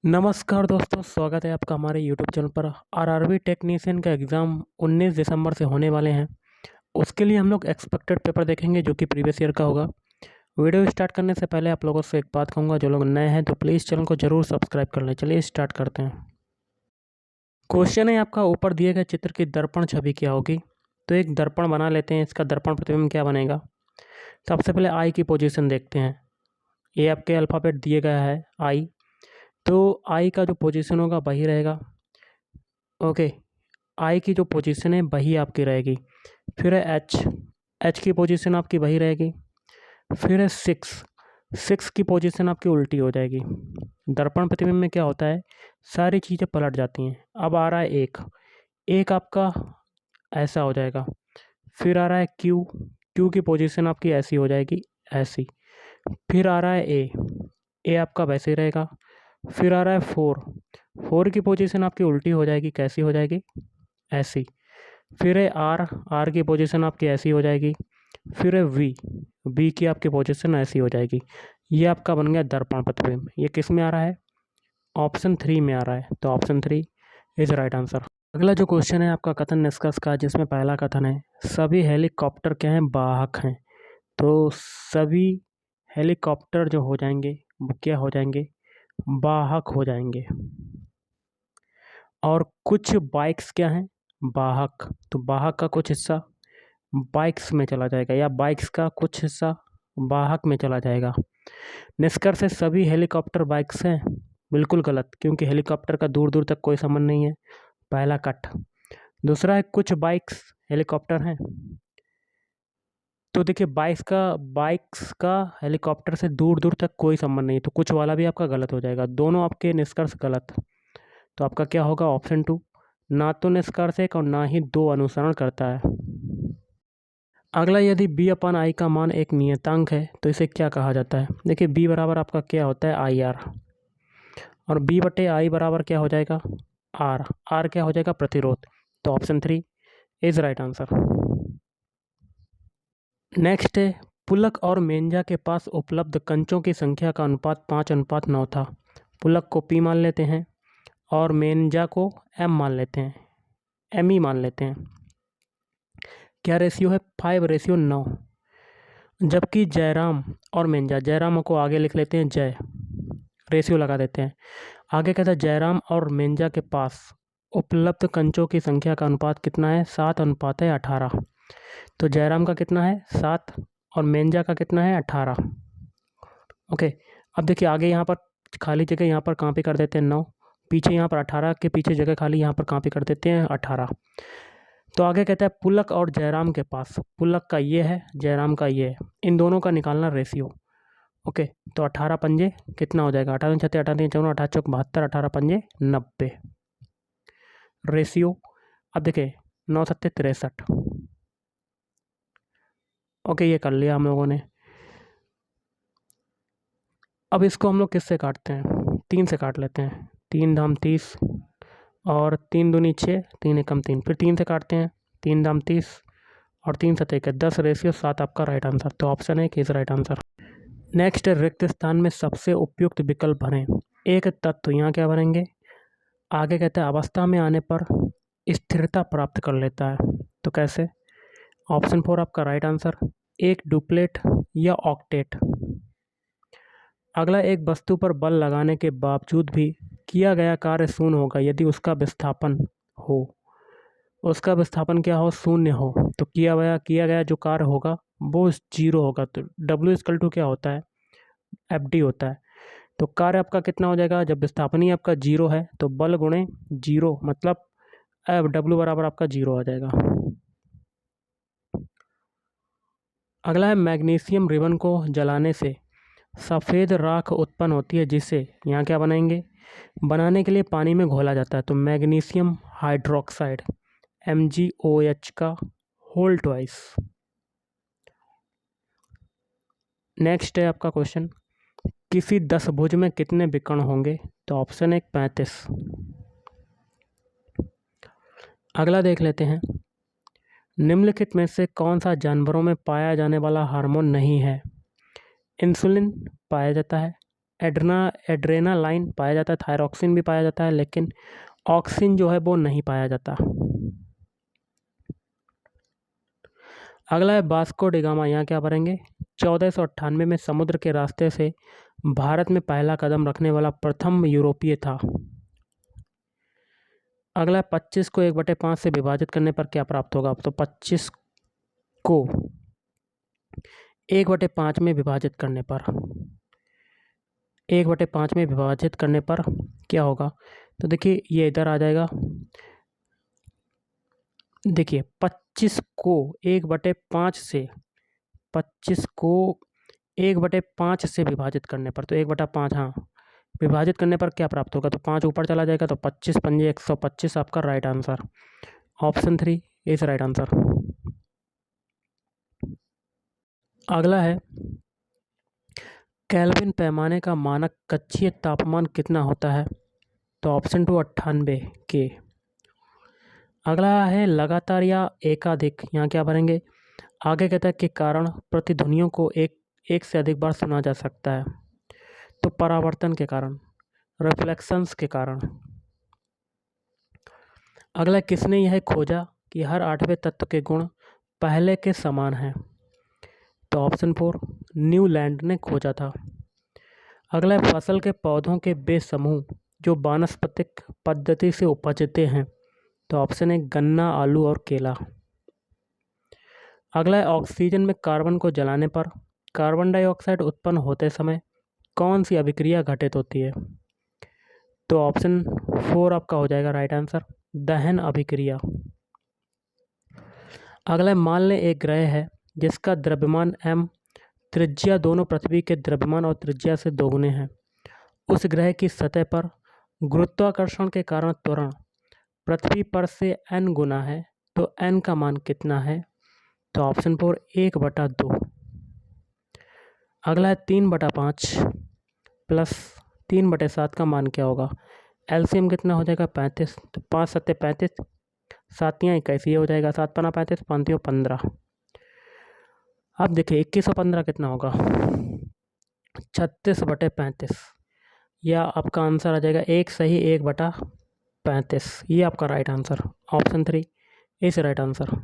नमस्कार दोस्तों, स्वागत है आपका हमारे यूट्यूब चैनल पर। आरआरबी टेक्नीशियन का एग्ज़ाम 19 दिसंबर से होने वाले हैं। उसके लिए हम लोग एक्सपेक्टेड पेपर देखेंगे जो कि प्रीवियस ईयर का होगा। वीडियो स्टार्ट करने से पहले आप लोगों से एक बात कहूँगा, जो लोग नए हैं तो प्लीज़ चैनल को ज़रूर सब्सक्राइब कर लें। चलिए स्टार्ट करते हैं। क्वेश्चन है आपका, ऊपर दिए गए चित्र की दर्पण छवि क्या होगी। तो एक दर्पण बना लेते हैं, इसका दर्पण प्रतिबिंब क्या बनेगा। सबसे पहले आई की पोजीशन देखते हैं। ये आपके अल्फ़ाबेट दिए गया है आई, तो आई का जो पोजीशन होगा वही रहेगा। ओके, आई की जो पोजीशन है वही आपकी रहेगी। फिर है एच, एच की पोजीशन आपकी वही रहेगी। फिर है सिक्स की पोजीशन आपकी उल्टी हो जाएगी। दर्पण प्रतिबिंब में क्या होता है, सारी चीज़ें पलट जाती हैं। अब आ रहा है एक, एक आपका ऐसा हो जाएगा। फिर आ रहा है क्यू, क्यू की पोजीशन आपकी ऐसी हो जाएगी, ऐसी। फिर आ रहा है ए आपका वैसे ही रहेगा। फिर आ रहा है फोर, फोर की पोजीशन आपकी उल्टी हो जाएगी, कैसी हो जाएगी, ऐसी। फिर है आर, आर की पोजीशन आपकी ऐसी हो जाएगी। फिर है वी, वी की आपकी पोजीशन ऐसी हो जाएगी। ये आपका बन गया दर्पण प्रतिबिंब। ये किस में आ रहा है, ऑप्शन 3 में आ रहा है, तो ऑप्शन 3 इज राइट आंसर। अगला जो क्वेश्चन है आपका कथन निष्कर्ष का, जिसमें पहला कथन है सभी हेलीकॉप्टर क्या हैं, वाहक हैं। तो सभी हेलीकॉप्टर जो हो जाएंगे वो क्या हो जाएंगे, वाहक हो जाएंगे। और कुछ बाइक्स क्या हैं, वाहक। तो वाहक का कुछ हिस्सा बाइक्स में चला जाएगा, या बाइक्स का कुछ हिस्सा वाहक में चला जाएगा। निष्कर्ष है सभी हेलीकॉप्टर बाइक्स हैं, बिल्कुल गलत, क्योंकि हेलीकॉप्टर का दूर दूर तक कोई संबंध नहीं है, पहला कट। दूसरा है कुछ बाइक्स हेलीकॉप्टर हैं। तो देखिए बाइक्स का हेलीकॉप्टर से दूर दूर तक कोई संबंध नहीं, तो कुछ वाला भी आपका गलत हो जाएगा। दोनों आपके निष्कर्ष गलत। तो आपका क्या होगा, ऑप्शन 2, ना तो निष्कर्ष एक और ना ही दो अनुसरण करता है। अगला, यदि b अपन आई का मान एक नियतांक है तो इसे क्या कहा जाता है। देखिए b बराबर आपका क्या होता है, आई आर, और b बटे आई बराबर क्या हो जाएगा, आर, आर क्या हो जाएगा, प्रतिरोध। तो option 3 is right answer. Next है, पुलक और मेंजा के पास उपलब्ध कंचों की संख्या का अनुपात 5:9 था। पुलक को p मान लेते हैं और मेंजा को m मान लेते हैं, m मान लेते हैं। क्या रेशियो है, 5:9। जबकि जयराम और मेंजा, जयराम को आगे लिख लेते हैं जय, रेशियो लगा देते हैं। आगे कहता है जयराम और मेंजा के पास उपलब्ध कंचों की संख्या का अनुपात कितना है, 7:18। तो जयराम का कितना है 7 और मेंजा का कितना है 18। ओके, अब देखिए आगे यहाँ पर खाली जगह यहाँ पर कॉपी कर देते हैं 9, पीछे यहाँ पर 18 के पीछे जगह खाली यहाँ पर कॉपी कर देते हैं 18। तो आगे कहता है पुलक और जयराम के पास, पुलक का ये है, जयराम का ये है, इन दोनों का निकालना रेशियो। ओके, तो 18 पंजे कितना हो जाएगा, 18 छत्तीस 18 54 18 चौक 72, 18 पंजे 90 रेशियो। अब देखिए 9 सत्ते 63। ओके, ये कर लिया हम लोगों ने। अब इसको हम लोग किससे काटते हैं, 3 से काट लेते हैं। 3 दाम 30 और 3 दूनी 6, 3 एकम 3, फिर 3 से काटते हैं। 3 दाम 30 और 3 सत्ते 10 रेशियो 7 आपका राइट आंसर। तो ऑप्शन है कि इज राइट आंसर। नेक्स्ट, रिक्त स्थान में सबसे उपयुक्त विकल्प भरें। एक तत्व, यहाँ क्या भरेंगे, आगे कहता है अवस्था में आने पर स्थिरता प्राप्त कर लेता है। तो कैसे, ऑप्शन 4 आपका राइट आंसर, एक डुप्लेट या ऑक्टेट। अगला, एक वस्तु पर बल लगाने के बावजूद भी किया गया कार्य शून्य होगा यदि उसका विस्थापन हो, उसका विस्थापन क्या हो, शून्य हो। तो किया गया जो कार्य होगा वो 0 होगा। तो W क्या होता है, FD होता है। तो कार्य आपका कितना हो जाएगा, जब विस्थापन ही आपका 0 है तो बल गुणे 0, मतलब W बराबर आपका 0 आ जाएगा। अगला है, मैग्नीशियम रिबन को जलाने से सफ़ेद राख उत्पन्न होती है, जिसे यहाँ क्या बनाएंगे, बनाने के लिए पानी में घोला जाता है। तो मैग्नीशियम हाइड्रोक्साइड, MgOH का होल ट्वाइस। नेक्स्ट है आपका क्वेश्चन, किसी 10 भुज में कितने विकर्ण होंगे। तो ऑप्शन 1 35। अगला देख लेते हैं, निम्नलिखित में से कौन सा जानवरों में पाया जाने वाला हार्मोन नहीं है। इंसुलिन पाया जाता है, एड्रेनालाइन पाया जाता है, थायरॉक्सिन भी पाया जाता है, लेकिन ऑक्सिन जो है वो नहीं पाया जाता। अगला है वास्को डी गामा। यहाँ क्या पढ़ेंगे? 1498 में समुद्र के रास्ते से भारत में पहला कदम रखने वाला प्रथम यूरोपीय था। अगला है 25 को 1/5 से विभाजित करने पर क्या प्राप्त होगा? तो 25 को 1/5 में विभाजित करने पर 1/5 में विभाजित करने पर क्या होगा? तो देखिए ये इधर आ जाएगा। देखिए 25 को 1/5 से 25 को 1/5 से विभाजित करने पर, तो 1/5 हाँ विभाजित करने पर क्या प्राप्त होगा? तो 5 ऊपर चला जाएगा, तो 25 पंजे 125 आपका right answer. Option 3 is right answer. अगला है केल्विन पैमाने का मानक कक्षीय तापमान कितना होता है? तो ऑप्शन 2 98 के। अगला है लगातार या एकाधिक। यहाँ क्या भरेंगे? आगे कहता है कि कारण प्रतिध्वनियों को एक से अधिक बार सुना जा सकता है। तो परावर्तन के कारण, रिफ्लेक्शंस के कारण। अगला किसने यह खोजा कि हर 8वें तत्व के गुण पहले के समान हैं? तो ऑप्शन 4 न्यूलैंड ने खोजा था। अगला फसल के पौधों के वे समूह जो वानस्पतिक पद्धति से उपजते हैं। तो ऑप्शन है गन्ना, आलू और केला। अगला है ऑक्सीजन में कार्बन को जलाने पर कार्बन डाइऑक्साइड उत्पन्न होते समय कौन सी अभिक्रिया घटित होती है? तो ऑप्शन 4 आपका हो जाएगा राइट आंसर, दहन अभिक्रिया। अगला मान लें एक ग्रह है जिसका द्रव्यमान m, त्रिज्या दोनों पृथ्वी के द्रव्यमान और त्रिज्या से दोगुने हैं। उस ग्रह की सतह पर गुरुत्वाकर्षण के कारण त्वरण पृथ्वी पर से n गुना है, तो n का मान कितना है? तो ऑप्शन 4 1/2। अगला है 3/5 प्लस 3/7 का मान क्या होगा? एलसीएम कितना हो जाएगा? 35। तो 5 7 35, 7 21, ये हो जाएगा 7 पना 35, 5 15। अब देखिए 21 और 15 कितना होगा? 36/35। या आपका आंसर आ जाएगा 1 सही 1/35। ये आपका राइट आंसर, ऑप्शन 3 इस राइट आंसर।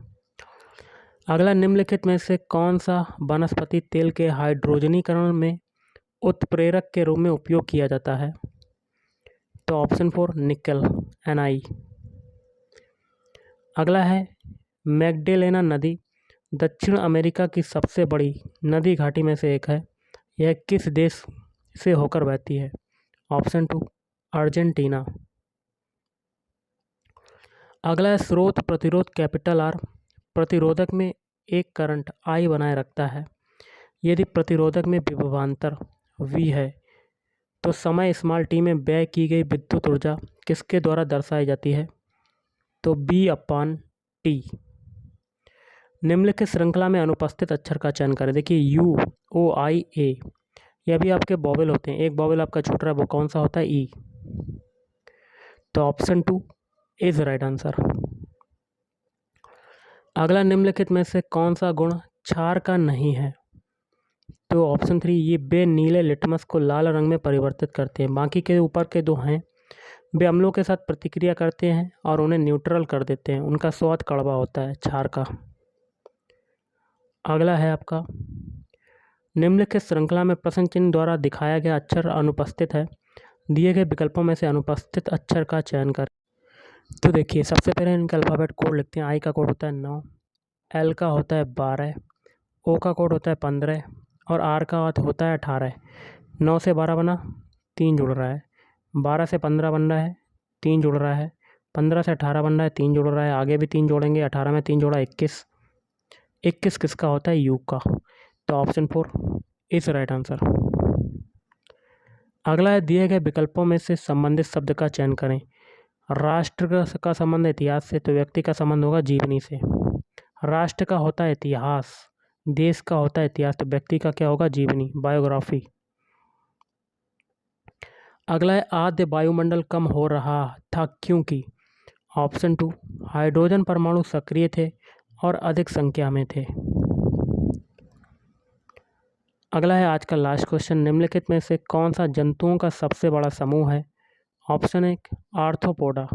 अगला निम्नलिखित में से कौन सा वनस्पति तेल के हाइड्रोजनीकरण में उत्प्रेरक के रूप में उपयोग किया जाता है? तो ऑप्शन 4 निकल Na। अगला है मैग्डेलेना नदी दक्षिण अमेरिका की सबसे बड़ी नदी घाटी में से एक है। यह किस देश से होकर बहती है? Option 2 Argentina. अगला है स्रोत प्रतिरोध कैपिटल R प्रतिरोधक में एक करंट I बनाए रखता है। यदि प्रतिरोधक में विभवांतर V है तो समय स्मॉल t में व्यय की गई विद्युत ऊर्जा किसके द्वारा दर्शाई जाती है? तो B/T। निम्नलिखित श्रृंखला में अनुपस्थित अक्षर का चयन करें। देखिए UOIA, यह भी आपके वॉवेल होते हैं। एक वॉवेल आपका छूट रहा है, वो कौन सा होता है? E। तो ऑप्शन 2 इज राइट आंसर। अगला निम्नलिखित में से कौन सा गुण क्षार का नहीं है? तो ऑप्शन 3 ये वे नीले लिटमस को लाल रंग में परिवर्तित करते हैं। बाकी के ऊपर के दो हैं वे अम्लों के साथ प्रतिक्रिया करते हैं और उन्हें न्यूट्रल कर देते हैं। उनका स्वाद कड़वा होता है क्षार का। अगला है आपका निम्नलिखित श्रृंखला में प्रश्न चिन्ह द्वारा दिखाया गया अक्षर अनुपस्थित है। दिए गए विकल्पों में से अनुपस्थित अक्षर का चयन करें। तो देखिए सबसे पहले इनका अल्फ़ाबेट कोड लिखते हैं। आई का कोड होता है 9, एल का होता है 12, ओ का कोड होता है 15 और आर का होता है 18। 9 से 12 बना, 3 जुड़ रहा है। 12 से 15 बन रहा है, 3 जुड़ रहा है। 15 से 18 बन रहा है, 3 जुड़ रहा है। आगे भी 3 जोड़ेंगे, 18 में 3 जोड़ा 21। 21 किसका होता है? यू का। तो ऑप्शन 4 इज राइट आंसर। अगला है दिए गए विकल्पों में से संबंधित शब्द का चयन करें। राष्ट्र का संबंध इतिहास से, तो व्यक्ति का संबंध होगा जीवनी से। राष्ट्र का होता है इतिहास, देश का होता है इतिहास, तो व्यक्ति का क्या होगा? जीवनी, बायोग्राफी। अगला है आद्य वायुमंडल कम हो रहा था क्योंकि? ऑप्शन 2 हाइड्रोजन परमाणु सक्रिय थे और अधिक संख्या में थे। अगला है आज का लास्ट क्वेश्चन, निम्नलिखित में से कौन सा जंतुओं का सबसे बड़ा समूह है? Option 1 arthropoda,